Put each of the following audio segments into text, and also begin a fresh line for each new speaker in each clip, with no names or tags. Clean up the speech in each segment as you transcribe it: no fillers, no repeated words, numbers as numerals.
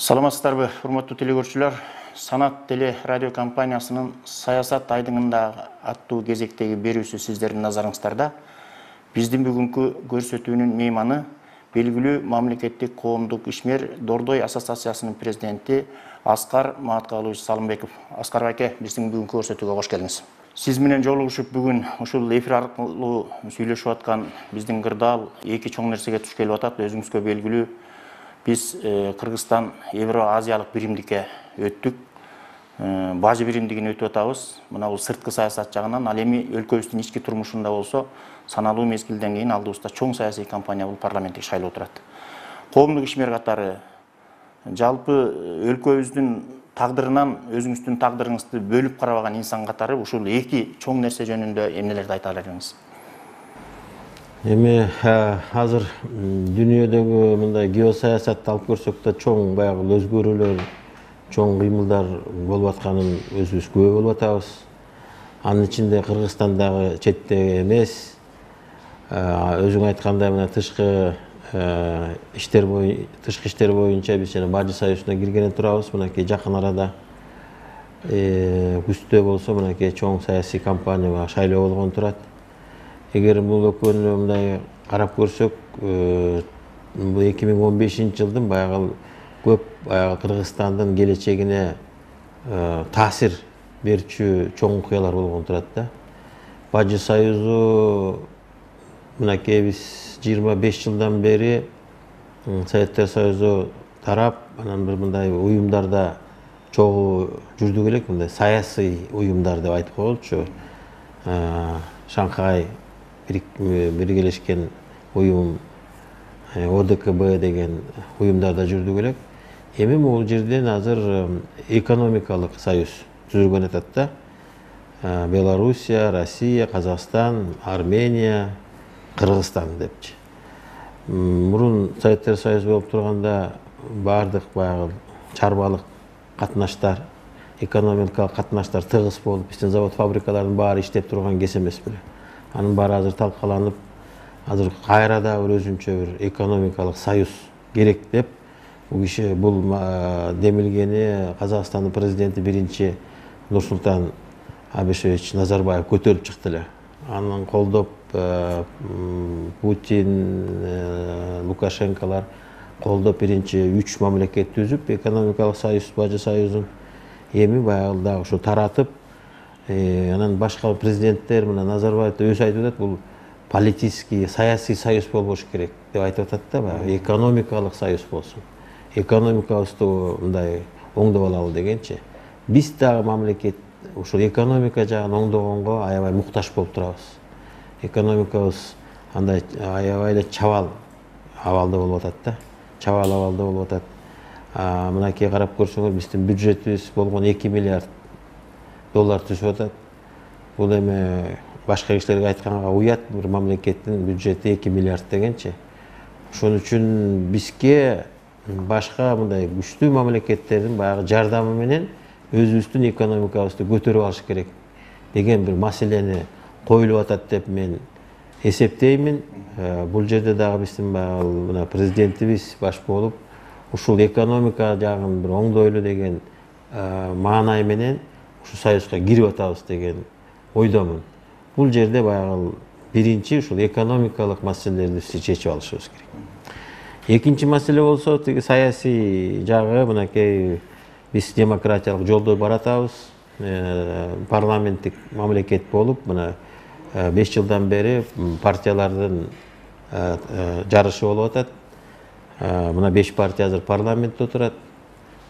Саламатсыздарбы, урматтуу телегөрчүлөр. Санат теле радио компаниясынын саясат айдыңында аттуу кезектеги берүүсү сиздердин назарыңыздарда. Биздин бүгүнкү көрсөтүүнүн мейманы белгилүү мамлекеттик коомдук ишмер Дордой ассоциациясынын президенти Аскар Маткалович Салымбеков. Аскар аке, биздин бүгүнкү көрсөтүүгө кош келиңиз. Сиз менен жолугушуп бүгүн ушул эфир аркылуу сүйлөшүп аткан биздин кырдаал эки чоң нерсеге туш келип атат. Өзүңүзгө белгилүү biz Kırgızstan Евро-Азиялык биримдикке өттүк. Бажы биримдигин өтүп атабыз. Мына бул сырткы саясат жагынан, ал эми өлкөбүздүн ички турмушунда болсо, саналуу мезгилден кийин алдыбызда чоң саясий кампания бул парламенттик шайлоо турат. Коомдук ишмер катары жалпы өлкөбүздүн тагдырынан өзүңүздүн тагдырыңызды бөлүп карабаган инсан катары ушул эки чоң нерсе жөнүндө эмнелерди айта алар элеңиз?
Эми азыр дүйнөдөгү мындай геосаясатты алып көрсөк да чоң баягы өзгөрүүлөр, чоң кыймылдар болуп атканын өзүбүз күбө болуп атабыз. Анын ичинде Кыргызстандагы четте эмес, өзүң айткандай мына тышкы иштер боюнча биз жана Бажы союзуна киргене турабыз. Мынакей жакын арада күздө болсо мынакей чоң саясий кампания шайлоо болгон турат. Эгер бул экөөнү мындай карап көрсөк, бул 2015-жылдын баягы көп Кыргызстандын келечегине таасир берчү чоң окуялар болгон турат да. Бажы союзу мынакей биз 25 жылдан бери Советтер Союзу тарап, анан бир мындай уюмдарда чогуу жүрдүк элек, мындай саясий уюмдар деп айтып коелучу. Шанхай биргелешкен уюм, ОДКБ деген уюмдарда жүрдүк элек. Эми бул жерден азыр экономикалык союз түзүлгөн атат да. Белоруссия, Россия, Казакстан, Армения, Кыргызстан депчи. Мурун Советтер Союзу болуп турганда баардык баягы чарбалык катнаштар, экономикалык катнаштар тыгыз болуп, биздин завод фабрикалардын баары иштеп турган кез эмес беле. Анын баары азыр талкаланып, азыр кайра да бир өзүнчө бир экономикалык союз керек деп, бул демилгени Казакстандын президенти биринчи Нурсултан Абишевич Назарбаев көтөрүп чыкты эле. Анын колдоп Путин, Лукашенколор колдоп биринчи 3 мамлекет түзүп, экономикалык союз, Бажы союзун эми баягы дагы ушу таратып, анан башка президенттер мына Назарбаев да өзү айтып атат, бул политический, саясий союз болбош керек деп айтып атат да, баягы экономикалык союз болсун. Экономикабызды мындай оңдоп алалы дегенчи. Биз дагы мамлекет ушул экономика жагын оңдогонго аябай муктаж болуп турабыз. Экономикабыз андай аябай эле чабал абалда болуп атат да. Чабал абалда болуп атат. Мынакей карап көрсөңөр, биздин бюджетибиз болгон 2 миллиард доллар түшүп атат. Бул эми башка кишилерге айтканга уят, бир мамлекеттин бюджети 2 миллиард дегенчи. Ошон үчүн бизге башка мындай күчтүү мамлекеттердин баягы жардамы менен өзүбүздүн экономикабызды көтөрүп алыш керек деген бир маселени коюлуп атат деп мен эсептеймин. Бул жерде дагы биздин баягы мына президентибиз баш болуп, ушул экономика жагын бир оңдойлу деген маанай менен ушу союзга кирип атабыз деген ойдомун. Бул жерде баягы биринчи ушул экономикалык маселелерди чечип алышыбыз керек. Экинчи маселе болсо, тиги саясий жагы, мынакей биз демократиялык жолдо баратабыз. Парламенттик мамлекет болуп, мына 5 жылдан бери партиялардын жарышы болуп атат. Мына 5 партия азыр парламентте отурат.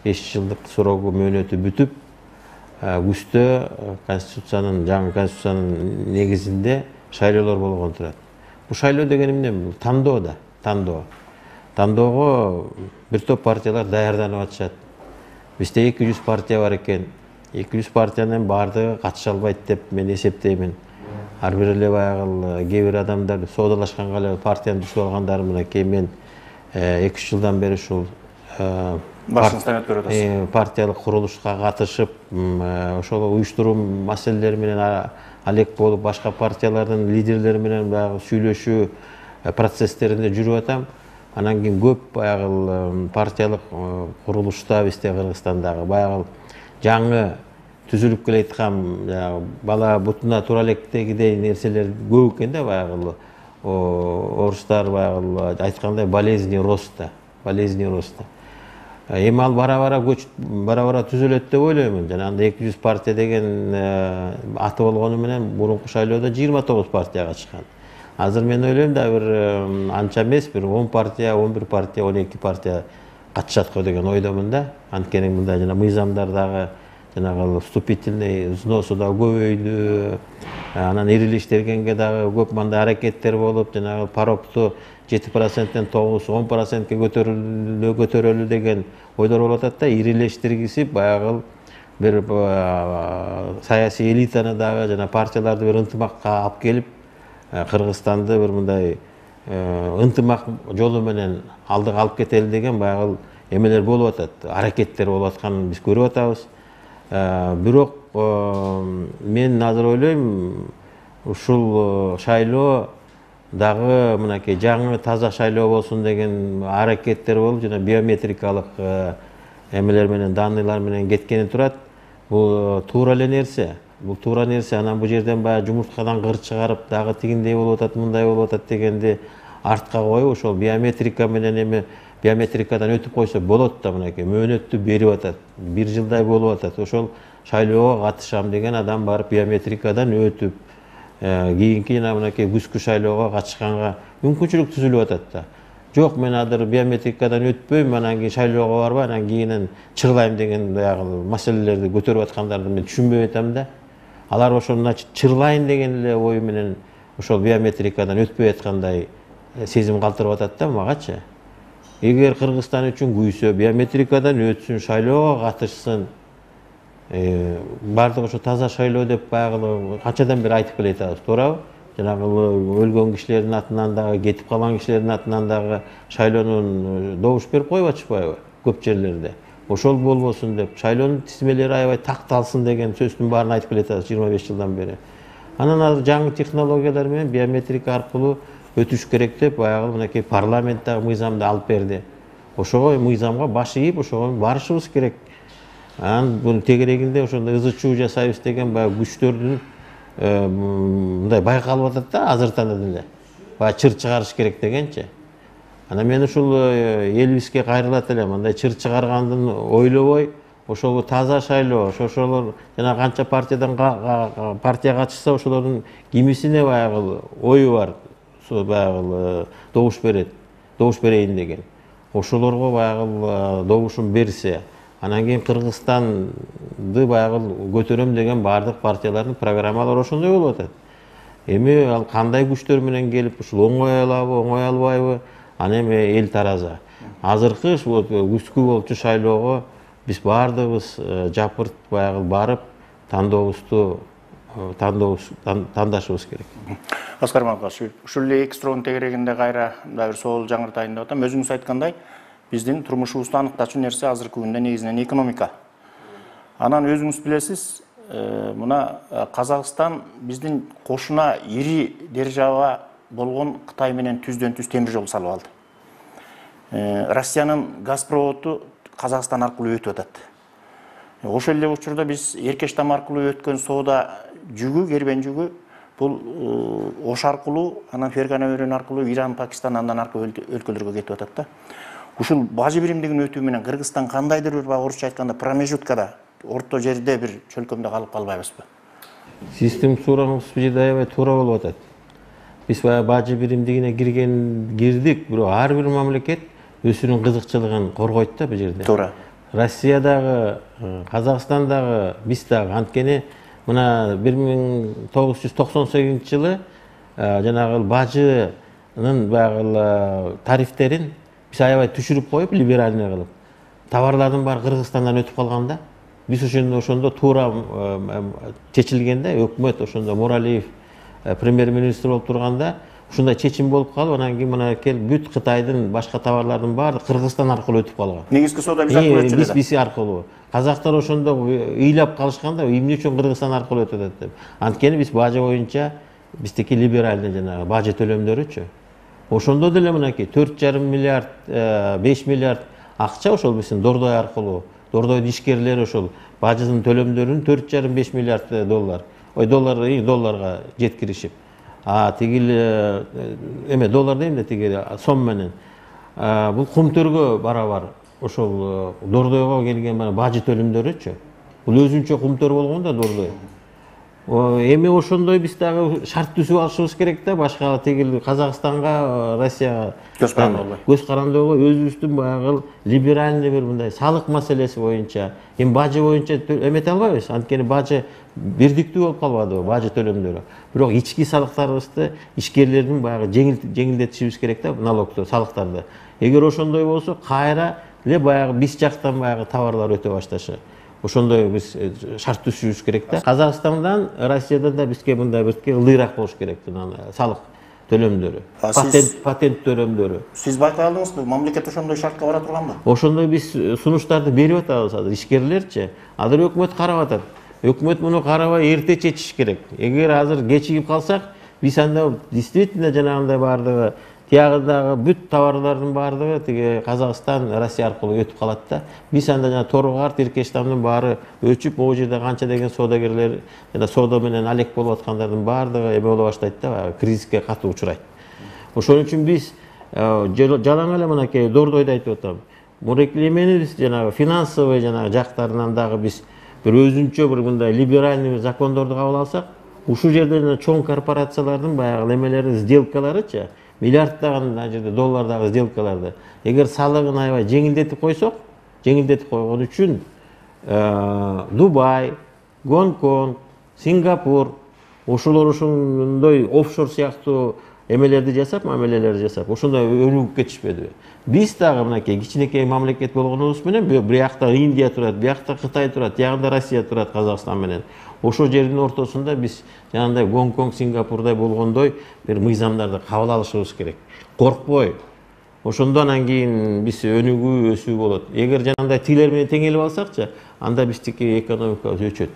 5 жылдык срогу мөөнөтү бүтүп, күздө жаңы конституциянын негизинде шайлоолор болгон турат. Бул шайлоо деген эмне? Бул тандоо да, тандоо. Тандоого бир топ партиялар даярданып атышат. Бизде 200 партия бар экен. 200 партиянын баардыгы катыша албайт деп мен эсептеймин. Ар бир эле баягы кээ бир адамдар соодалашканга эле партияны түзүп алгандар, мынакей мен 2 жылдан бери ушул
башыңыздан өткөрүп атасыз.
Партиялык курулушка катышып, ошол уюштуруу маселелери менен алек болуп, башка партиялардын лидерлери менен баягы сүйлөшүү процесстеринде жүрүп атам. Анан кийин көп баягы партиялык курулушта бизде Кыргызстандагы баягы жаңы түзүлүп келаткан бала бутуна тура электегидей нерселер көп экен да, баягы орустар баягы айткандай болезнь роста. Эми ал бара-бара түзөлөт деп ойлоймун. Жанагындай 200 партия деген аты болгону менен мурунку шайлоодо 29 партияга чыккан. Азыр мен ойлойм да бир анча эмес, бир 10 партия, 11 партия, 12 партия катышат го деген ойдомун да. Анткени мындай жана мыйзамдардагы жанагы вступительный взносу да көбөйдү. Анан ирилештиргенге дагы көп мындай аракеттер болуп, жанагы порогту 7%-тен 9-10%-ке көтөрөлү деген ойлор болуп атат да, ирилештиргиси баягы бир саясий элитаны дагы жана партияларды бир ынтымакка алып келип, Кыргызстанды бир мындай ынтымак жолу менен алдыга алып кетели деген баягы эмелер болуп атат, аракеттер болуп атканын биз көрүп атабыз. Бирок мен азыр ойлойм, ушул шайлоо дагы мынакей жаңы таза шайлоо болсун деген аракеттер болуп, жана биометрикалык эмелер менен, данныйлар менен кеткени турат. Бул туура эле нерсе. Бул туура нерсе. Анан бул жерден баягы жумурткадан кыр чыгарып, дагы тигиндей болуп атат, мындай болуп атат дегенди артка коюп, ошол биометрика менен эми биометрикадан өтүп койсо болот да, мынакей мөөнөттү берип атат. 1 жылдай болуп атат. Ошол шайлоого катышам деген адам барып биометрикадан өтүп, кийинки мынакей күзгү шайлоого катышканга мүмкүнчүлүк түзүлүп атат да. Жок, мен азыр биометрикадан өтпөйм, анан кийин шайлоого барбай, анан кийинен чырлайм деген баягы маселелерди көтөрүп аткандарды мен түшүнбөй атам да. Алар ошол значит чырлайын деген эле ой менен ошол биометрикадан өтпөй аткандай сезим калтырып атат да магачы. Эгер Кыргызстан үчүн күйсө, биометрикадан өтсүн, шайлоого катышсын, бардык ошо таза шайлоо деп баягы канчадан бери айтып келе атабыз, туурабы? Жанагы өлгөн кишилердин атынан дагы, кетип калган кишилердин атынан дагы шайлоонун добуш берип коюп атышпайбы көп жерлерде? Ошол болбосун деп, шайлоонун тизмелери аябай такталсын деген сөздүн баарын айтып келе атабыз 25 жылдан бери. Анан азыр жаңы технологиялар менен биометрика аркылуу өтүш керек деп баягы мынакей парламенттагы мыйзамды алып берди. Ошого мыйзамга баш ийип, ошого барышыбыз керек. Анан бунун тегерегинде ошондой ызы-чуу жасайбыз деген баягы күчтөрдүн мындай байкалып атат да азыртан эле. Баягы чыр чыгарыш керек дегенчи. Анан мен ушул элибизге кайрылат элем, мындай чыр чыгаргандын ойлобой, ошол таза шайлоо, ошолор жана канча партия катышса, ошолордун кимисине баягы ою бар, баягы добуш берейин деген. Ошолорго баягы добушун берсе, анан кийин Кыргызстанды баягы көтөрөм деген бардык партиялардын программалары ошондой болуп атат. Эми ал кандай күчтөр менен келип, ушул оңой алабы, оңой албайбы, аны эми эл тараза. Азыркы күзгү болчу шайлоого биз бардыгыбыз жапырт баягы барып, тандашыбыз керек.
Аскар Малкашев, ушул эле эки суроонун тегерегинде кайра да бир суроол жаңыртайын деп атам. Өзүңүз айткандай, биздин турмушубузду аныктачу нерсе азыркы күндө негизинен экономика. Анан өзүңүз билесиз, мына Казакстан биздин кошуна ири держава болгон Кытай менен түздөн-түз темир жол салып алды. Россиянын газ проводу Казакстан аркылуу өтүп атат. Ошол эле учурда биз Эркештам аркылуу өткөн соода жүгү, кербен жүгү бул Ош аркылуу, анан Фергана өрөөнү аркылуу Иран, Пакистан, андан аркы өлкөлөргө кетип атат да. Ушул бажы биримдигин өтүү менен Кыргызстан кандайдыр бир орусча айтканда промежуткада, орто жерде бир чөлкөмдө калып калбайбызбы?
Систем сурооңуз бул жерде аябай туура болуп атат. Биз бажы биримдигине кирдик, бирок ар бир мамлекет өзүнүн кызыкчылыгын коргойт да бул жерде.
Туура.
Россиядагы, Казакстандагы, биз дагы анткени мына 1998-жылы жанагы бажынын баягы тарифтерин биз аябай түшүрүп коюп, либеральный кылып, товарлардын баары Кыргызстандан өтүп калган да. Биз ошондо туура чечилгенде, өкмөт ошондо Муралиев премьер-министр болуп турганда, ушундай чечим болуп калып, анан кийин мына келип бүт Кытайдын башка товарлардын баары Кыргызстан аркылуу өтүп калган.
Негизги соода биз аркылуу өтүп
атат. Биз аркылуу. Казактар ошондо ыйлап калышканда, эмне үчүн Кыргызстан аркылуу өтүп атат деп. Анткени биз бажы боюнча биздики либеральный жанагы бажы төлөмдөрүчү. Ошондо деле мынакей 4,5 миллиард, 5 миллиард акча ошол биздин Дордой аркылуу, Дордойдун ишкерлери ошол бажынын төлөмдөрүн 4,5 миллиард доллар, долларга жеткиришип. Тигил эме доллар дейм да, тиги сом менен. Бул кумтөргө барабар ошол Дордойго келген бажы төлөмдөрүчү. Бул өзүнчө кумтөр болгон да Дордой. Эми ошондой биз дагы шарт түзүп алышыбыз керек да, башка тигил Казакстанга, Россияга көз карандылуу өзүбүздүн баягы либеральный бир мындай салык маселеси боюнча, эми бажы боюнча эмете албайбыз. Анткени бажы бирдиктүү болуп калбадыбы, бажы төлөмдөрү. Бирок ички салыктарыбызды ишкерлердин баягы жеңилдетишибиз керек да, налогду, салыктарды. Эгер ошондой болсо, кайра эле баягы биз жактан баягы товарлар өтө башташы. Ошондой биз шарт түзүшүбүз керек да. Казакстандан, Россиядан да бизге мындай бир ылдыйраак болуш керек салык төлөмдөрү, патент төлөмдөрү.
Сиз байкай алдыңызбы, мамлекет ошондой шартка бара турганбы?
Ошондой биз сунуштарды берип атабыз азыр, ишкерлерчи. Азыр өкмөт карап атат. Өкмөт муну карабай эрте чечиш керек. Эгер азыр кечигип калсак, биз анда действительно жанагындай бардыгы тиягындагы бүт товарлардын бардыгы тиги Казакстан, Россия аркылуу өтүп калат да. Биз анда жана торгар, тиркечтамдын баары өчүп, могу жерде канча деген соодагерлер жана соода менен алек болуп аткандардын бардыгы эме боло баштайт да, кризиске катуу учурайт. Ошон үчүн биз жалаң эле мынакей Дордойду айтып атам. Мурекемени биз жанагы финансовый жанагы жактарынан дагы биз бир өзүнчө бир мындай либеральный закондорду кабыл алсак, ушул жерде чоң корпорациялардын баягы эмелери, сделкаларычы, миллиарддаган жерде доллардагы сделкаларды эгер салыгын аябай жеңилдетип койсок, жеңилдетип койгон үчүн Дубай, Гонконг, Сингапур ошолор ошондой офшор сыяктуу эмелерди жасап, мамилелерди жасап, ошондой өнүгүп кетишпедиби? Биз дагы мынакей кичинекей мамлекет болгонубуз менен биякта Индия турат, биякта Кытай турат, тиягында Россия турат Казакстан менен. Ошол жердин ортосунда биз жанагындай Гонконг, Сингапурдай болгондой бир мыйзамдарды кабыл алышыбыз керек. Коркпой. Ошондо анан кийин биз өнүгүү, өсүү болот. Эгер жанагындай тилер менен теңелип алсакчы, анда биздики экономикабыз өчөт.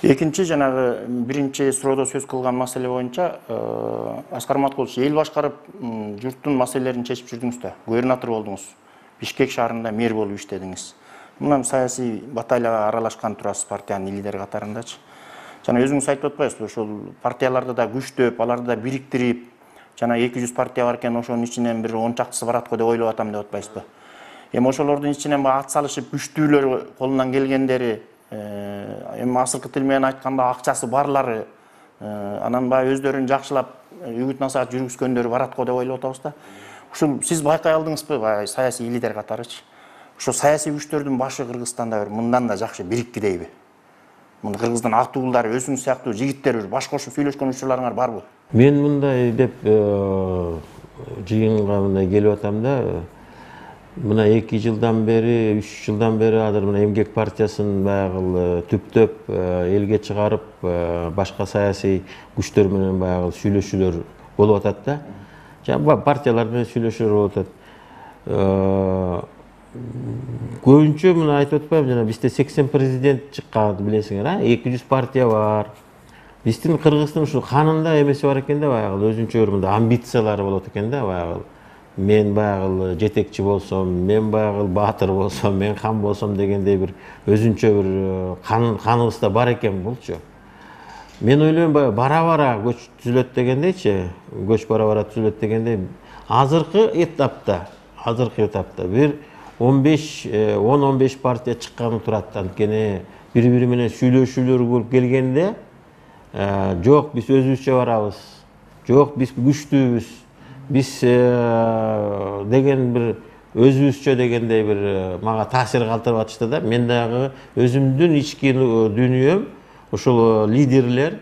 Экинчи жанагы биринчи суроодо сөз кылган маселе боюнча Аскар Маткулович, эл башкарып, журттун маселелерин чечип жүрдүңүз да. Губернатор болдуңуз. Бишкек шаарында мэр болуп иштедиңиз. Мына саясий баталияга аралашкан турасыз партиянын лидери катарындачы. Жана өзүңүз айтып атпайсызбы, ошол партияларды да күчтөп, аларды да бириктирип, жана 200 партия бар экен, ошонун ичинен бир 10 чактысы барат го деп ойлоп атам деп атпайсызбы? Эми ошолордун ичинен ат салышып күчтүүлөр, колунан келгендери, эми асыркы тил менен айтканда акчасы барлары, анан баягы өздөрүн жакшылап үгүт насаат жүргүзгөндөрү барат го деп ойлоп атабыз да. Ушул сиз байкай алдыңызбы, баягы саясий лидер катарычы? Ошо саясий күчтөрдүн башы Кыргызстанда бир мындан да жакшы бирикти дейби? Мында Кыргыздын актуулдары, өзүңүз сыяктуу жигиттер бир баш кошуп сүйлөшкөн учурларыңар барбы?
Мен мындай деп жыйынга мындай келип атам да. Мына 2 жылдан бери, 3 жылдан бери азыр мына Эмгек партиясын баягы түптөп элге чыгарып, башка саясий күчтөр менен баягы сүйлөшүүлөр болуп атат да. Жана партиялар менен сүйлөшүүлөр болуп атат. Көбүнчө мына айтып атпайбы, жана бизде 80 президент чыккан билесиңер, 200 партия бар. Биздин Кыргыздын ушул канында эмеси бар экен да, баягы өзүнчө бир мындай амбициялары болот экен да, баягы. Мен баягы жетекчи болсом, мен баягы баатыр болсом, мен хан болсом дегендей бир өзүнчө бир каныбызда бар экен булчу. Мен ойлойм бара-бара көч түзүлөт дегендейчи, көч бара-бара түзүлөт дегендей азыркы этапта бир 10-15 партия чыкканы турат. Анткени бири-бири менен сүйлөшүүлөр болуп келгенде, жок биз өзүбүзчө барабыз, жок биз күчтүүбүз, биз деген бир өзүбүзчө дегендей бир мага таасир калтырып атышты да. Мен дагы өзүмдүн ички дүйнөм ушул лидерлер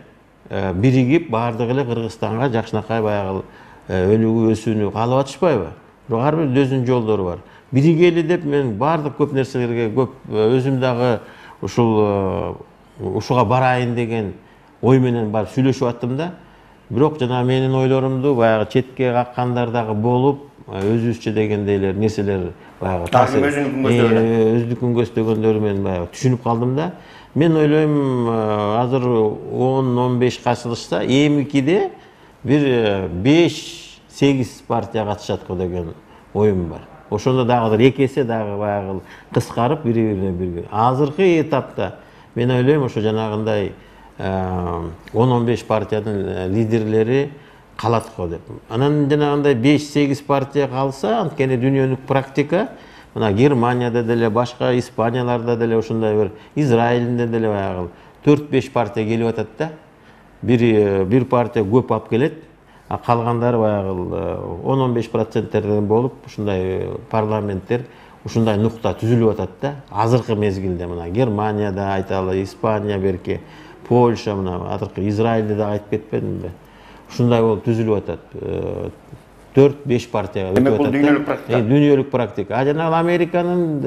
биригип баардыгы эле Кыргызстанга жакшынакай баягы өнүгүү өсүүнү каалап атышпайбы? Бирок ар биринин өзүнүн жолдору бар. Биригели деп мен баардык көп нерселерге өзүм дагы ушуга барайын деген ой менен барып сүйлөшүп аттым да. Бирок жана менин ойлорумду баягы четке каккандар дагы болуп, өзүбүзчө дегендейлер нерселер баягы өзүнүкүн көздөгөндөр мен баягы түшүнүп калдым да. Мен ойлойм, азыр 10-15 качылышса, эмикиде бир 5 8 партия катышат го деген оюм бар. Ошондо дагы эки эсе дагы баягы кыскарып бири-бирине бирге. Азыркы этапта мен ойлойм ошо жанагындай 10-15 партиянын лидерлери калат го деп. Анан жанагындай 5-8 партия калса, анткени дүйнөлүк практика мына Германияда деле, башка Испанияларда деле, ошондой бир Израилде деле баягы 4-5 партия келип атат да. Бир партия көп алып келет, а калгандары баягы 10-15%терден болуп, ушундай парламенттер ушундай нукта түзүлүп атат да. Азыркы мезгилде мына Германияда айталы, Испания берки, Польша мына азыркы Израилде да айтып кетпедимби? Ушундай болуп түзүлүп атат. 4-5 партияга өтүп атат.
Дүйнөлүк практика.
Дүйнөлүк практика. А жанагы Американын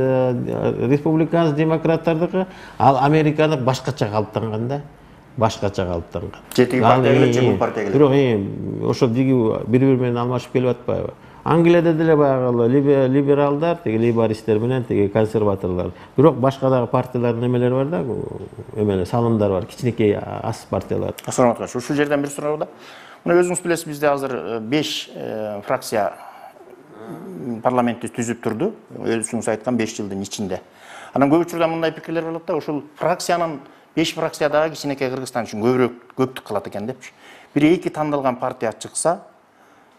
республиканец демократтардыкы, ал Американы башкача калыптанган да. Башкача калыптанган.
Жетиги партия келет, же бул партия келет.
Бирок ошо бири-бири менен алмашып келип атпайбы? Англияда деле баягы либералдар, тиги лейбористтер менен тиги консерваторлор. Бирок башка дагы партиялардын эмелери бар да, эмелер, салымдар бар, кичинекей аз партиялар.
Асанат ака, ушул жерден бир суроо да. Мына өзүңүз билесиз, бизде азыр 5 фракция парламентти түзүп турду. Өзүңүз айткан 5 жылдын ичинде. Анан көп учурда мындай пикирлер болот да, ушул фракциянын 5 фракция дагы кичинекей Кыргызстан үчүн көптүк кылат экен депчи. Бир-эки тандалган партия чыкса,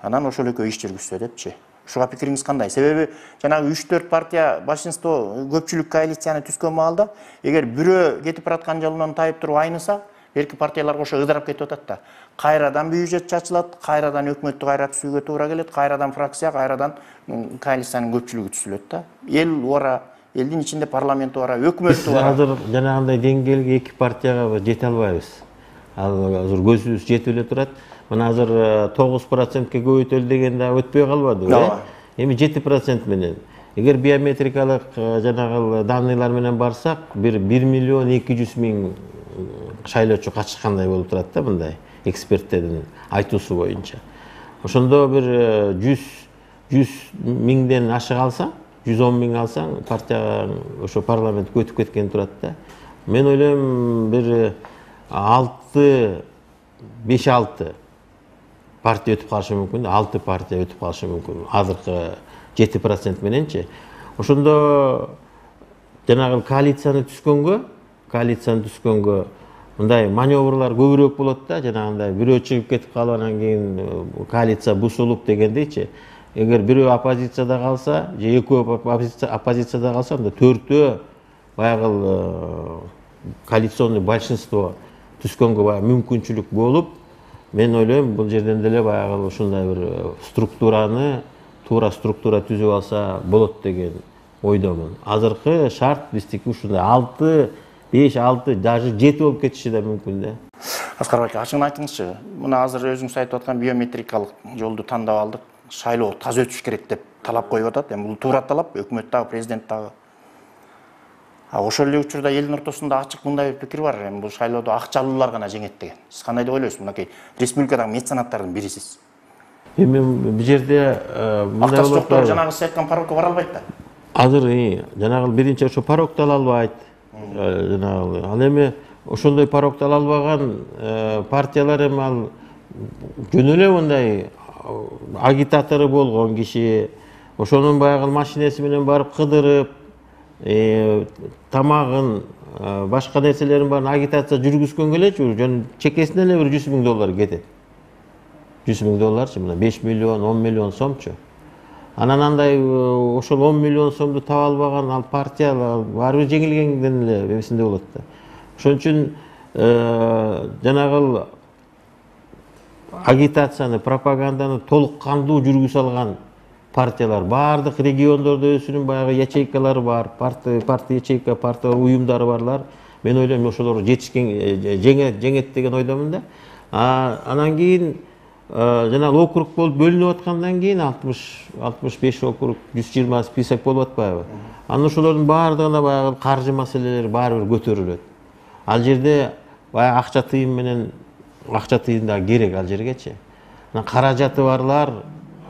анан ошол экөө иш жүргүзсө депчи. Ушуга пикириңиз кандай? Себеби жанагы 3-4 партия большинство көпчүлүк коалицияны түзгөн маалда, эгер бирөө кетип бараткан жолунан тайып туруп айныса, берки партиялар ошо ыдырап кетип атат да. Кайрадан бюджет чачылат, кайрадан өкмөттү кайра түзүүгө туура келет, кайрадан фракция, кайрадан коалициянын көпчүлүгү түзүлөт да. Эл бара, элдин ичинде парламент бара, өкмөт бара.
Азыр жанагындай деңгээлге 2 партияга жете албайбыз. Азыр көзүбүз жетип эле турат. Мына азыр 9%ке көбөйтөлдү деген да өтпөй калбадыбы, э? Эми 7% менен. Эгер биометрикалык жанагы данныйлар менен барсак, 1 миллион 200 миң шайлоочу катышкандай болуп турат да, мындай эксперттердин айтуусу боюнча. Ошондо бир 100 миңден ашык алсаң, 110 миң алсаң, партия ошо парламентке өтүп кеткен турат да. Мен ойлойм бир 5-6 партия өтүп калышы мүмкүн, 6 партия өтүп калышы мүмкүн. Азыркы 7% мененчи. Ошондо жанагы коалицияны түзгөнгө мындай маневрлар көбүрөөк болот да, жанагындай бирөө чыгып кетип калып анан кийин коалиция бузулуп дегендейчи. Эгер бирөө оппозицияда калса, же экөө оппозицияда калса, анда 4-өө баягы коалиционный большинство түзгөнгө баягы мүмкүнчүлүк болуп, мен ойлойм бул жерден деле баягы ушундай бир туура структура түзүп алса болот деген ойдомун. Азыркы шарт биздики ушундай 5-6, даже 7 болуп кетиши да мүмкүн да.
Аскар ака, ачыгын айтыңызчы. Мына азыр өзүңүз айтып аткан биометрикалык жолду тандап алдык, шайлоо таза өтүш керек деп талап коюп атат. Эми бул туура талап, өкмөт дагы, президент дагы. Ошол эле учурда элдин ортосунда ачык мындай бир пикир бар. Эми бул шайлоодо акчалуулар гана жеңет деген. Сиз кандай деп ойлойсуз? Мынакей республикадагы меценаттардын бирисиз.
Эми бул жерде мындай
Акчасы жоктор жанагы сиз айткан порокко бара албайт да.
Азыр жанагы биринчи ошо порокто ала албайт. Жанагы ал эми ошондой порокто ала албаган партиялар эми ал жөн эле мындай агитатору болгон киши, ошонун баягы машинеси менен барып кыдырып, тамагын, башка нерселерин баарын агитация жүргүзгөнгө элечи, жөн чекесине эле бир 100 миң доллар кетет. 100 миң долларчы, мына 5 миллион, 10 миллион сомчу. Анан андай ошол 10 миллион сомду таба албаган ал партия баары бир жеңилгенден эле эмесинде болот да. Ошон үчүн жанагы агитацияны, пропаганданы толук кандуу жүргүзө алган партиялар, баардык региондордо өзүнүн баягы ячейкалары бар, партия ячейка, партия уюмдары барлар. Мен ойлойм ошолор жеңет деген ойдомун да. Анан кийин жанагы округ болуп бөлүнүп аткандан кийин 65 округ, 120 список болуп атпайбы? Анан ошолордун баардыгына баягы каржы маселелери баары бир көтөрүлөт. Ал жерде баягы акча тыйым да керек ал жергечи. Анан каражаты барлар,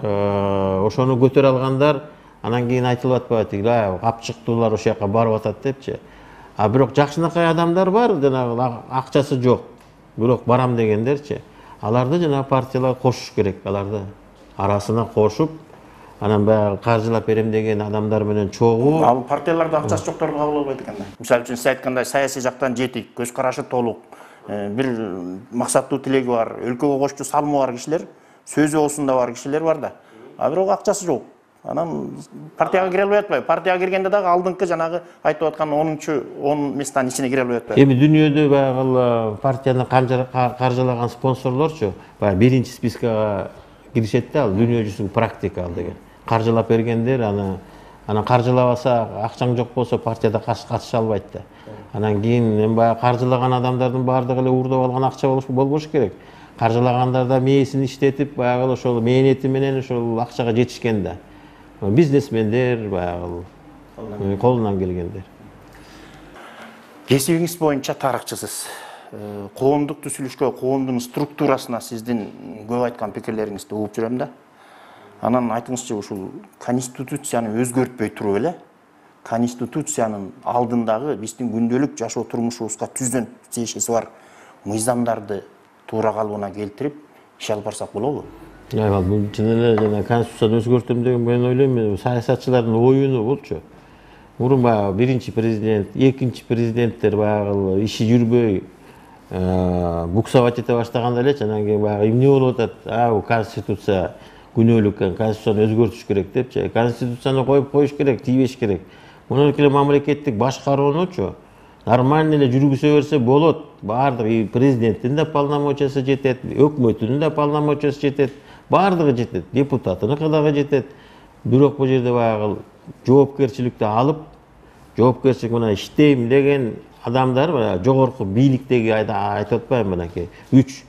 ошону көтөрө алгандар, анан кийин айтылып атпайбы, капчыктуулар ошол жака барып атат депчи. Бирок жакшынакай адамдар бар, жанагы акчасы жок, бирок барам дегендерчи. Аларды жана партиялар кошуш керек, аларды арасына кошуп, анан баягы каржылап берем деген адамдар менен чогуу.
Ал партияларда акчасы жокторду кабыл албайт экен да. Мисалы үчүн сиз айткандай саясий жактан жетик, көз карашы толук, бир максаттуу тилеги бар, өлкөгө кошчу салымы бар кишилер, сөзү оосунда бар кишилер бар да. А бирок акчасы жок. Анан партияга кире албай атпайбы? Партияга киргенде дагы алдыңкы жанагы айтып аткан 10 местанын ичине кире албай атпайбы?
Эми дүйнөдө баягы партияны каржылаган спонсорлорчу баягы биринчи спискага киришет да, ал дүйнө жүзүнүн практика ал деген. Каржылап бергендер анан каржылабаса, акчаң жок болсо партияда катыша албайт да. Анан кийин эми баягы каржылаган адамдардын баардыгы эле уурдап алган акча болбош керек. Каржылагандар да мээсин иштетип, баягы ошол мээнети менен ошол акчага жетишкен да. Бизнесмендер, баягы колунан келгендер.
Кесибиңиз боюнча тарыхчысыз. Коомдук түзүлүшкө, коомдун структурасына сиздин көп айткан пикирлериңизди угуп жүрөм да. Анан айтыңызчы, ушул конституцияны өзгөртпөй туруп эле, конституциянын алдындагы биздин күндөлүк жашоо турмушубузга түздөн тиешеси бар мыйзамдарды туура калыбына келтирип иш алып барсак болобу?
Бул чын эле жана конституцияны өзгөртөм деген мен ойлойм, саясатчылардын оюну болчу. Мурун баягы биринчи президент, экинчи президенттер баягы иши жүрбөй буксовать эте баштаганда эле анан кийин баягы эмне болуп атат? Бул конституция күнөөлүк, конституцияны өзгөртүш керек депчи. Конституцияны коюш керек, тийбеш керек. Муну эле мамлекеттик башкаруунучу нормально эле жүргүзө берсе болот. Баардыгы президенттин да полномочиясы жетет, өкмөтүнүн да полномочиясы жетет, баардыгы жетет, депутатыныкы дагы жетет. Бирок бул жерде баягы жоопкерчиликти алып, жоопкерчилик менен иштейм деген адамдар жогорку бийликтеги айтып атпайбы, мынакей 3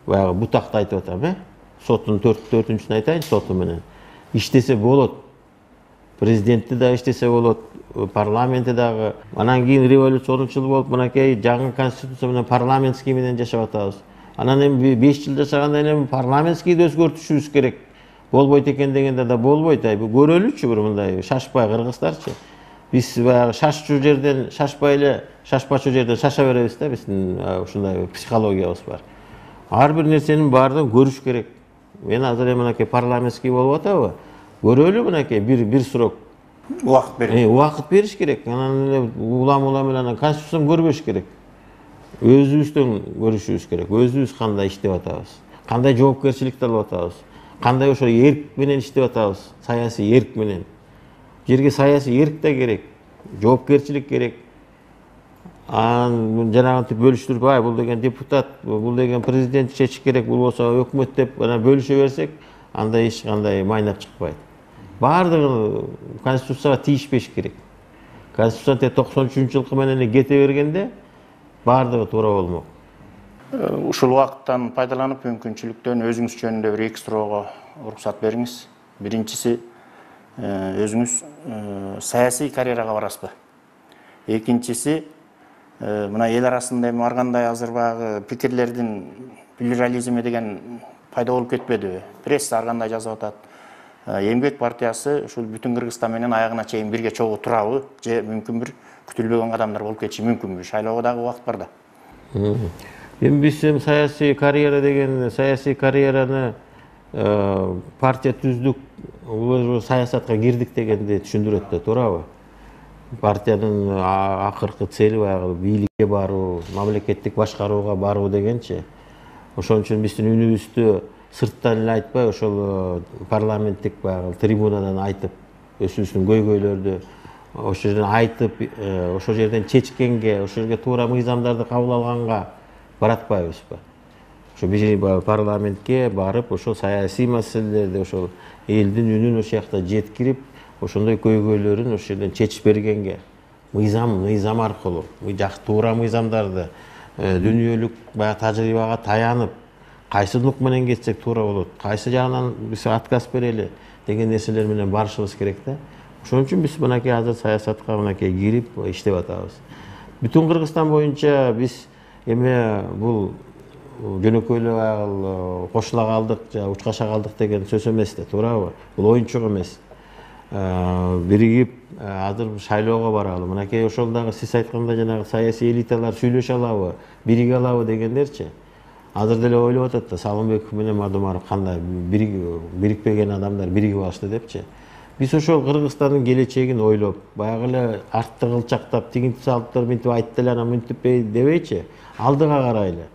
баягы бутакты айтып атам, соттун 4-4-үчүн айтайын, соту менен иштесе болот. Президентти да иштесе болот, парламенти дагы. Анан кийин революционный жыл болуп, мынакей жаңы конституция менен парламентский менен жашап атабыз. Анан эми 5 жыл жашагандан эми парламентскийди өзгөртүшүбүз керек. Болбойт экен дегенде да болбойт. Бул көрөлүчү бир мындай шашпай кыргыздарчы. Биз баягы шашчу жерден шашпай эле, шашпачу жерден шаша беребиз да, биздин ушундай психологиябыз бар. Ар бир нерсенин баардыгын көрүш керек. Мен азыр эми мынакей парламентский болуп атабы? Көрөлү мынакей бир срок.
Убакыт берип.
Убакыт бериш керек. Анан эле улам менен конституцияны көрбөш керек. Өзүбүздөн көрүшүбүз керек. Өзүбүз кандай иштеп атабыз? Кандай жоопкерчиликти алып атабыз? Кандай ошо эрк менен иштеп атабыз? Саясий эрк менен. Жерге саясий эрк да керек, жоопкерчилик керек. Жанагынтип бөлүштүрүп, бул деген депутат, бул деген президент чечиш керек, бул болсо өкмөт деп бөлүшө берсек, анда эч кандай майнап чыкпайт. Баардыгы конституцияга тийишпеш керек. Конституция 93-жылкы менен кете бергенде баардыгы туура болмок.
Ушул убакыттан пайдаланып, мүмкүнчүлүктөн өзүңүз жөнүндө бир 2 суроого уруксат бериңиз. Биринчиси, өзүңүз саясий карьерага барасызбы? Экинчиси, мына эл арасында эми ар кандай азыр баягы пикирлердин плюрализми деген пайда болуп кетпедиби? Пресса ар кандай жазып атат. Эмгек партиясы ушул бүтүн Кыргызстан менен аягына чейин бирге чогуу турабы? Же мүмкүн бир күтүлбөгөн кадамдар болуп кетиши мүмкүнбү? Шайлоого дагы убакыт бар да.
Эми биз саясий карьера деген, саясий карьераны партия түздүк, саясатка кирдик дегенди түшүндүрөт да, туурабы? Партиянын акыркы цели баягы бийликке баруу, мамлекеттик башкарууга баруу дегенчи. Ошон үчүн биздин үнүбүздү сырттан эле айтпай, ошол парламенттик баягы трибунадан айтып, өзүбүздүн көйгөйлөрдү ошол жерден айтып, ошол жерден чечкенге, ошол жерге туура мыйзамдарды кабыл алганга баратпайбызбы? Ошо биз парламентке барып, ошол саясий маселелерди, ошол элдин үнүн ошол жакта жеткирип, ошондой көйгөйлөрүн ошол жерден чечип бергенге, мыйзам аркылуу, туура мыйзамдарды дүйнөлүк баягы тажрыйбага таянып, кайсы нук менен кетсек туура болот, кайсы жагынан биз отказ берели деген нерселер менен барышыбыз керек да. Ошон үчүн биз мынакей азыр саясатка мынакей кирип иштеп атабыз. Бүтүн Кыргызстан боюнча биз эми бул жөнөкөй эле баягы кошула калдык, же учкаша калдык деген сөз эмес да, туурабы? Бул оюнчук эмес. Биригип азыр шайлоого баралы. Мынакей ошол дагы сиз айткандай жанагы саясий элиталар сүйлөшө алабы, бириге алабы дегендерчи. азыр деле ойлоп атат да Салымбеков менен Мадумаров кандай бирикпеген адамдар биригип алышты депчи. Биз ошол Кыргызстандын келечегин ойлоп, баягы эле артты кылчактап, тигинтип салыптыр, мынтип айтты эле, анан мынтип дебейчи, алдыга карайлы.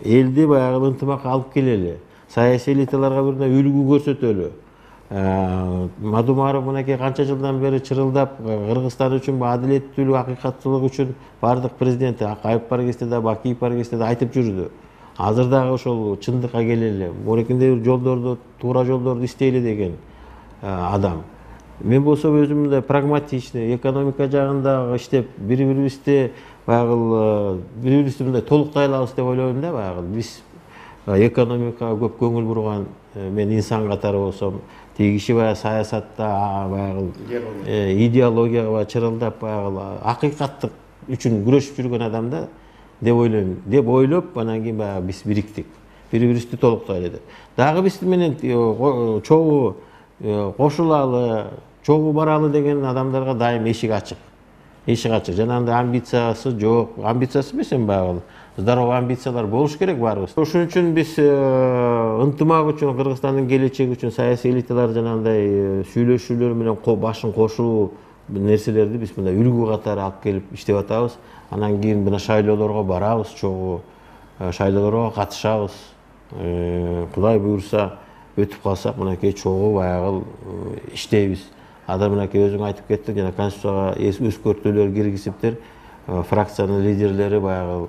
Элди баягы ынтымакка алып келели. Саясий элиталарга бир үлгү көрсөтөлү. Мадумаров мынакей канча жылдан бери чырылдап, Кыргызстан үчүн адилеттүүлүк, акыйкаттуулук үчүн бардык президенти Акаев бар кезде да, Бакиев бар кезде да айтып жүрдү. Азыр дагы ошол чындыкка келели. Морекинде жолдорду, туура жолдорду иштейли деген адам. Мен болсо өзүм да прагматичный, экономика жагында иштеп, бири-бирибизди баягы бири-бирибизди мындай толуктай алабыз деп ойлойм да, баягы биз экономикага көп көңүл бурган, мен инсан катары болсом, тиги киши баягы саясатта баягы идеологияга чырылдап, баягы акыйкаттык үчүн күрөшүп жүргөн адам да деп ойлойм. Деп ойлоп, анан кийин баягы биз бириктик. Бири-бирибизди толуктайлы деп. Дагы биз менен чогуу кошулалы, чогуу баралы деген адамдарга дайым эшик ачык. Эшик ачык. Жанагындай амбициясы жок. Амбициясы эмес эми баягы здоровый амбициялар болуш керек баарыбыз. Ошон үчүн биз ынтымак үчүн, Кыргызстандын келечеги үчүн саясий элиталар жанагындай сүйлөшүүлөр менен башын кошуу нерселерди биз мындай үлгү катары алып келип иштеп атабыз. Анан кийин мына шайлоолорго барабыз, чогуу шайлоолорго катышабыз. Кудай буйрса өтүп калсак, мынакей чогуу баягы иштейбиз. Азыр мынакей өзүң айтып кеттиң, жана Конституцияга өзгөртүүлөр киргизиптир. Фракциянын лидерлери баягы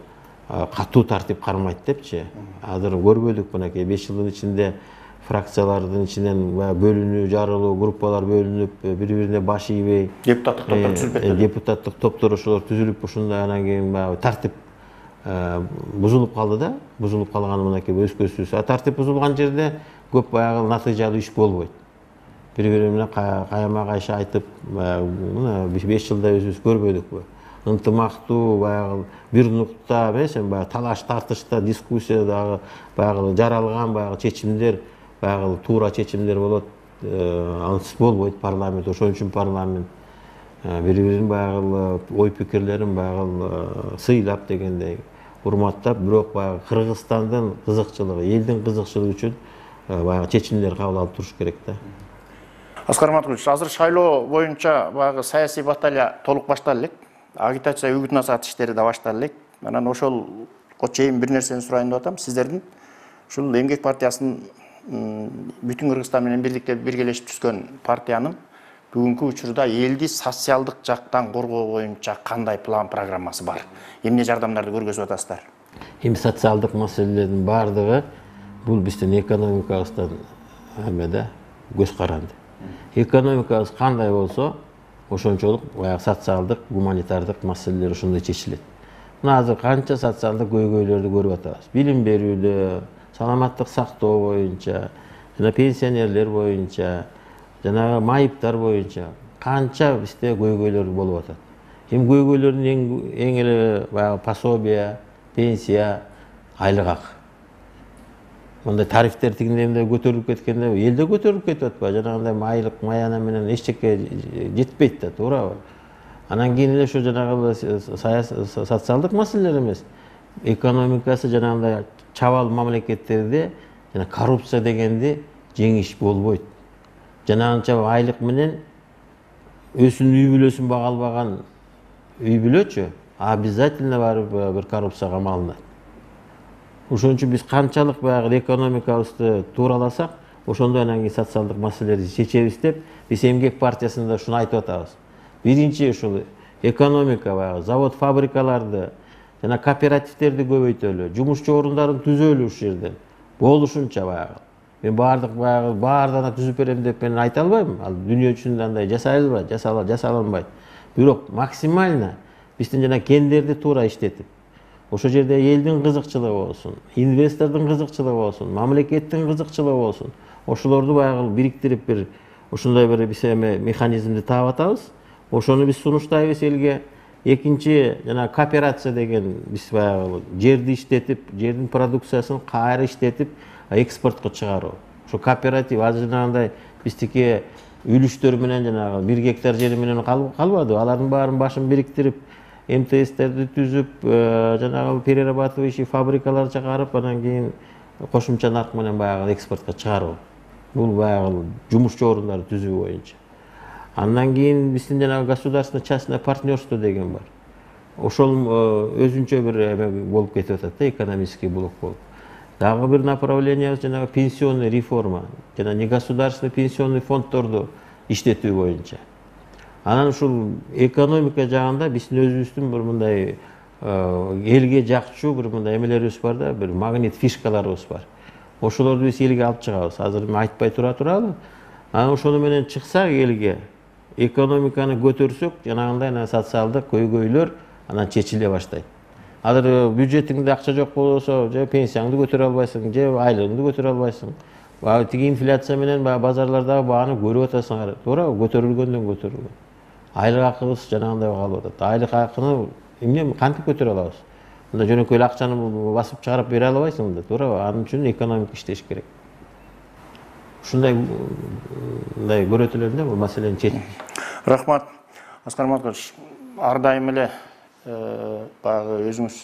катуу тартип кармайт депчи. Азыр көрбөдүк мынакей 5 жылдын ичинде фракциялардын ичинен бөлүнүү, жарылуу, группалар бөлүнүп, бири-бирине баш ийбей,
депутаттык топтор түзүлүп,
депутаттык топтор ошолор түзүлүп, ушундай анан кийин баягы тартип бузулуп калды да. Бузулуп калган мынакей өзгөсүз. Тартип бузулган жерде көп баягы натыйжалуу иш болбойт. Бири-бири менен каяма кайша айтып, мына 5 жылда өзүбүз көрбөдүкпү. Ынтымактуу баягы бир нукта эмес, баягы талаш тартышта, дискуссияда баягы жаралган баягы чечимдер, баягы туура чечимдер болот. Ансыз болбойт парламент. Ошон үчүн парламент бири-бирин баягы ой пикирлерин баягы сыйлап дегендей урматтап, бирок баягы Кыргызстандын кызыкчылыгы, элдин кызыкчылыгы үчүн баягы чечимдер кабыл алып туруш керек да.
Аскар Матулович, азыр шайлоо боюнча баягы саясий баталия толук башталып элек. Агитация, үгүт насаат иштери да башталып элек. Анан ошолго чейин бир нерсени сурайын деп атам. Сиздердин ушул Эмгек партиясынын бүтүн Кыргызстан менен биргелешип түзгөн партиянын бүгүнкү учурда элди социалдык жактан коргоо боюнча кандай план программасы бар? Эмне жардамдарды көргөзүп атасыздар?
Эми социалдык маселелердин баардыгы бул биздин экономикабыздан да көз каранды. Экономикабыз кандай болсо, ошончолук баягы социалдык, гуманитардык маселелер ошондой чечилет. Мына азыр канча социалдык көйгөйлөрдү көрүп атабыз. Билим берүүдө, саламаттык сактоо боюнча, жана пенсионерлер боюнча, жана майыптар боюнча канча бизде көйгөйлөр болуп атат. Эми көйгөйлөрдүн эң эле баягы пособия, пенсия, айлык акы. Мындай тарифтер тигиндей көтөрүлүп кеткенде, элде көтөрүлүп кетип атпайбы? Жанагындай айлык, маяна менен эчтеке жетпейт да, туурабы? Анан кийин эле ошо жанагы социалдык маселелер эмес, экономикасы жанагындай чабал мамлекеттерде жана коррупция дегенди жеңиш болбойт. Жанагынча айлык менен өзүнүн үй бүлөсүн бага албаган үй бүлөчү обязательно барып бир коррупцияга малынат. Ошон үчүн биз канчалык баягы экономикабызды туураласак, ошондой анан кийин социалдык маселелерди чечебиз деп, биз Эмгек партиясында ушуну айтып атабыз. Биринчи ушул экономика баягы завод, фабрикаларды жана кооперативдерди көбөйтөлү, жумушчу орундарын түзөлү ушул жерден. Болушунча баягы. Мен баардыгына түзүп берем деп мен айта албайм. Ал дүйнө үчүн андай жасай албайт, жасалынбайт. Бирок максимально биздин жана кендерди туура иштетип, ошол жерде элдин кызыкчылыгы болсун, инвестордун кызыкчылыгы болсун, мамлекеттин кызыкчылыгы болсун. Ошолорду баягы бириктирип бир ушундай бир биз эми механизмди таап атабыз. Ошону биз сунуштайбыз элге. Экинчи жана кооперация деген биз баягы жерди иштетип, жердин продукциясын кайра иштетип экспортко чыгаруу. Ошо кооператив азыр жанагындай биздики үлүштөр менен жанагы 1 гектар жери менен калбады. Алардын баарын башын бириктирип, МТСтерди түзүп, жанагы перерабатывающий фабрикалар чыгарып, анан кийин кошумча нарк менен баягы экспортко чыгаруу. Бул баягы жумушчу орундарды түзүү боюнча. Андан кийин биздин жанагы государственно-частное партнерство деген бар. Ошол өзүнчө бир эме болуп кетип атат да, экономический блок болуп. Дагы бир направление жанагы пенсионный реформа, жана негосударственный пенсионный фонддорду иштетүү боюнча. Анан ушул экономика жагында биздин өзүбүздүн бир мындай элге жакчу бир мындай эмелерибиз бар да, бир магнит фишкаларыбыз бар. Ошолорду биз элге алып чыгабыз. Азыр мен айтпай туралы. Анан ошону менен чыксак элге, экономиканы көтөрсөк, жанагындай социалдык көйгөйлөр анан чечиле баштайт. Азыр бюджетиңде акча жок болсо, же пенсияңды көтөрө албайсың, же айлыгыңды көтөрө албайсың. Тиги инфляция менен базарлардагы бааны көрүп атасың, туура көтөрүлгөндөн көтөрүлгөн. Айлык акыбыз жанагындай калып атат. Айлык акыны эмне кантип көтөрө алабыз? Мында жөнөкөй акчаны басып чыгарып бере албайсың да, туура. Анын үчүн экономика иштеш керек. Ушундай көрөтүлөм да бул маселени чечип.
Рахмат. Аскар Маткович, ар дайым эле баягы өзүңүз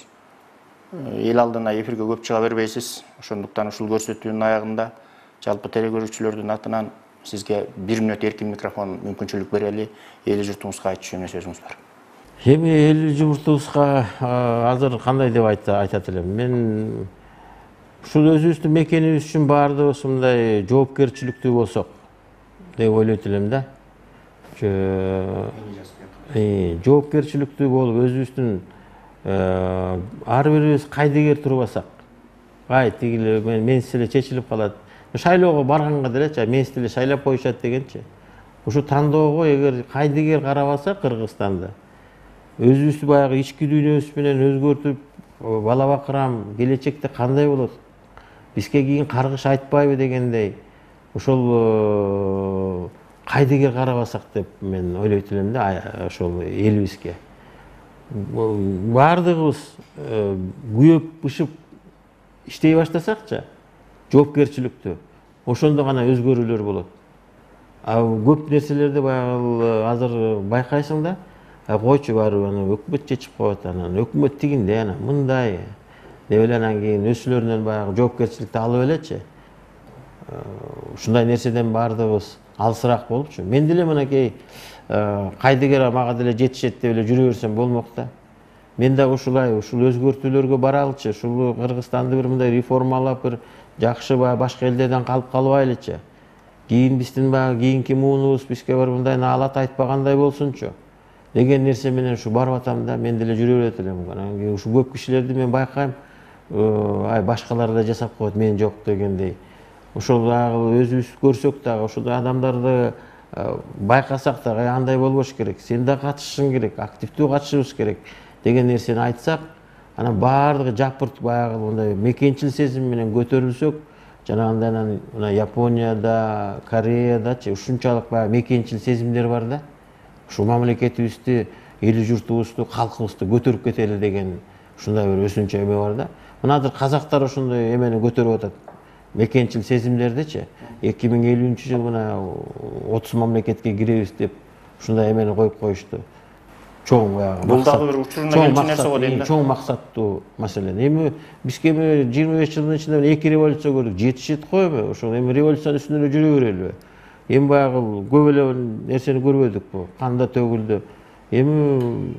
эл алдына эфирге көп чыга бербейсиз. Ошондуктан ушул көрсөтүүнүн аягында жалпы телекөрүүчүлөрдүн атынан сизге 1 мүнөт эркин микрофон мүмкүнчүлүк берели, эл журтуңузга айтчу эмне сөзүңүз бар?
Эми эл журтубузга азыр кандай деп айтат элем. Мен ушул өзүбүздүн мекенибиз үчүн баардыгыбыз мындай жоопкерчиликтүү болсок деп ойлойт элем да. Жоопкерчиликтүү болуп өзүбүздүн ар бирибиз кайдыгер турбасак, тигиле менсиз эле чечилип калат. Шайлоого барганга делечи, менсиз эле шайлап коюшат дегенчи. Ушу тандоого эгер кайдыгер карабаса Кыргызстанда, өзүбүздү баягы ички дүйнөбүз менен өзгөртүп, бала бакырам, келечекте кандай болот? Бизге кийин каргыш айтпайбы дегендей, ошол кайдыгер карабасак деп мен ойлойт элем да, ошол элибизге. Бардыгыбыз күйөп, бышып иштей баштасакчы, жоопкерчиликтүү, ошондо гана өзгөрүүлөр болот. Көп нерселерди баягы азыр байкайсың да, койчу барып аны өкмөт чечип коет, анан өкмөт тигинде, анан мындай деп эле анан кийин өзүлөрүнөн баягы жоопкерчиликти алып элечи. Ушундай нерседен бардыгыбыз алысыраак болупчу. Мен деле мынакей кайдыгер мага деле жетишет деп эле жүрө берсем болмок да. Мен да ушул өзгөртүүлөргө баралычы, ушул Кыргызстанды бир мындай реформалап, бир жакшы башка элдерден калып калбайлычы. Кийин биздин баягы кийинки муунубуз бизге бир мындай наалат айтпагандай болсунчу деген нерсе менен ушу барып атам да, мен деле жүрө берет элем. Анан кийин ушу көп кишилерди мен байкайм, башкалар да жасап коет, мен жок дегендей. Ошол дагы өзүбүз көрсөк дагы, ошол адамдарды байкасак дагы андай болбош керек. Сен да катышышың керек, активдүү катышыбыз керек деген нерсени айтсак, анан баардыгы жапырт баягы мындай мекенчил сезим менен көтөрүлсөк, жанагындай анан Японияда, Кореядачы ушунчалык баягы мекенчил сезимдер бар да. Ушул мамлекетибизди, эл журтубузду, калкыбызды көтөрүп кетели деген ушундай бир өзүнчө эме бар да. Мына азыр казактар ошондой эмени көтөрүп атат. Мекенчил сезимдердичи 2050-жылы мына 30 мамлекетке киребиз деп ушундай эмени коюп коюшту. Чоң баягы.
Бул дагы бир учурунда келчү нерсе го дейм да.
Чоң максаттуу маселе. Эми бизге 25 жылдын ичинде 2 революция көрдүк. Жетишет го эми. Ошол эми революциянын үстүндө жүрө берели. Эми баягы көп эле нерсени көрбөдүкпү? Канда төгүлдү. Эми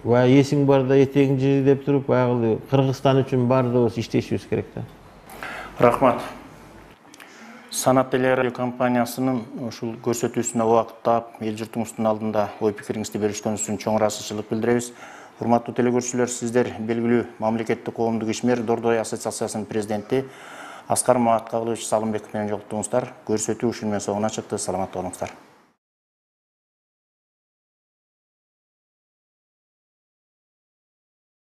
баягы эсиң барда этегиң жири деп туруп, баягы Кыргызстан үчүн бардыгыбыз иштешибиз керек да.
Рахмат. Санат телерадио компаниясынын ушул көрсөтүүсүнө убакыттап, эл журтуңуздун алдында ой пикириңизди беришкениңиз үчүн чоң ыраазычылык билдиребиз. Урматтуу телекөрүүчүлөр, сиздер белгилүү мамлекеттик коомдук ишмер Дордой ассоциациясынын президенти Аскар Маткович Салымбеков менен жолуктуңуздар. Көрсөтүү ушун менен соңуна чыкты. Саламатта болуңуздар.